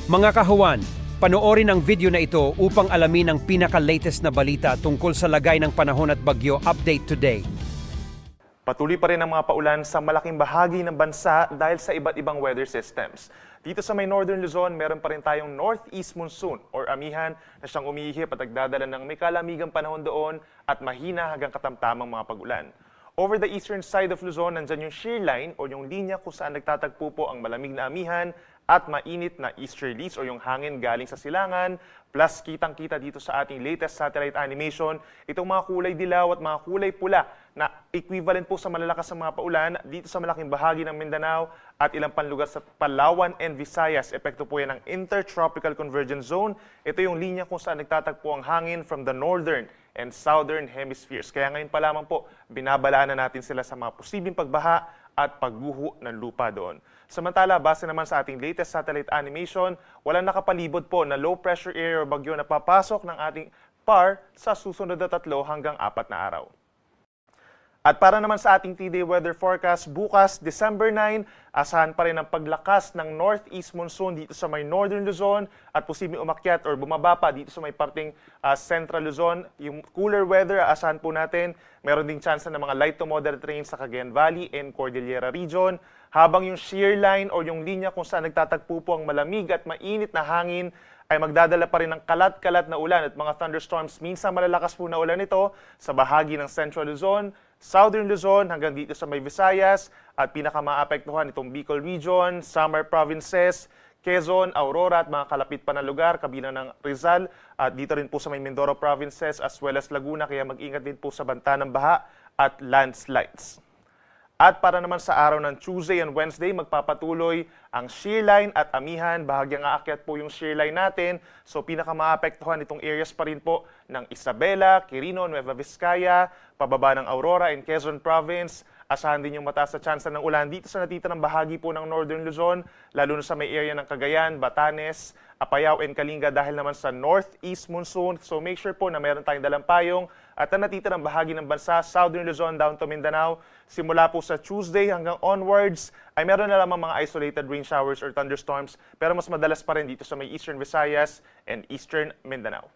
Mga kahuwan, panoorin ang video na ito upang alamin ang pinaka-latest na balita tungkol sa lagay ng panahon at bagyo update today. Patuloy pa rin ang mga paulan sa malaking bahagi ng bansa dahil sa iba't ibang weather systems. Dito sa may Northern Luzon, meron pa rin tayong Northeast Monsoon or amihan na siyang umihip at nagdadala ng may kalamigang panahon doon at mahina hanggang katamtamang mga pag-ulan. Over the eastern side of Luzon, nandyan yung shear line o yung linya kung saan nagtatagpo po ang malamig na amihan at mainit na easterlies o yung hangin galing sa silangan. Plus, kitang-kita dito sa ating latest satellite animation, itong mga kulay dilaw at mga kulay pula na equivalent po sa malalakas na mga paulan dito sa malaking bahagi ng Mindanao at ilang panlugar sa Palawan and Visayas. Epekto po yan ng Intertropical Convergence Zone. Ito yung linya kung saan nagtatagpo ang hangin from the northern and southern hemispheres. Kaya ngayon pa lamang po, binabalaan na natin sila sa mga posibleng pagbaha at pagguho ng lupa doon. Samantala, base naman sa ating latest satellite animation, walang nakapalibot po na low pressure area o bagyo na papasok ng ating PAR sa susunod na 3 hanggang 4 na araw. At para naman sa ating T-Day weather forecast, bukas, December 9, asahan pa rin ang paglakas ng Northeast Monsoon dito sa may Northern Luzon at posibleng umakyat or bumaba pa dito sa may parting Central Luzon. Yung cooler weather, asahan po natin, meron ding chance ng mga light to moderate rain sa Cagayan Valley and Cordillera Region. Habang yung shear line o yung linya kung saan nagtatagpo po ang malamig at mainit na hangin ay magdadala pa rin ng kalat-kalat na ulan at mga thunderstorms. Minsan malalakas po na ulan ito sa bahagi ng Central Luzon, Southern Luzon hanggang dito sa may Visayas at pinakamaapektuhan itong Bicol Region, Samar Provinces, Quezon, Aurora at mga kalapit pa na lugar, kabilang ng Rizal at dito rin po sa may Mindoro Provinces as well as Laguna, kaya mag-ingat din po sa banta ng baha at landslides. At para naman sa araw ng Tuesday and Wednesday, magpapatuloy ang shear line at amihan. Bahagyang aakyat po yung shear line natin. So pinakamaapektuhan itong areas pa rin po ng Isabela, Quirino, Nueva Vizcaya, pababa ng Aurora in Quezon Province. Asahan din yung mataas na tsansa ng ulan dito sa natitirang bahagi po ng Northern Luzon, lalo na sa may area ng Cagayan, Batanes, Apayao and Kalinga dahil naman sa Northeast Monsoon. So make sure po na meron tayong dalang payong at ang natitirang bahagi ng bansa, Southern Luzon down to Mindanao, simula po sa Tuesday hanggang onwards ay meron na lamang mga isolated rain showers or thunderstorms pero mas madalas pa rin dito sa may Eastern Visayas and Eastern Mindanao.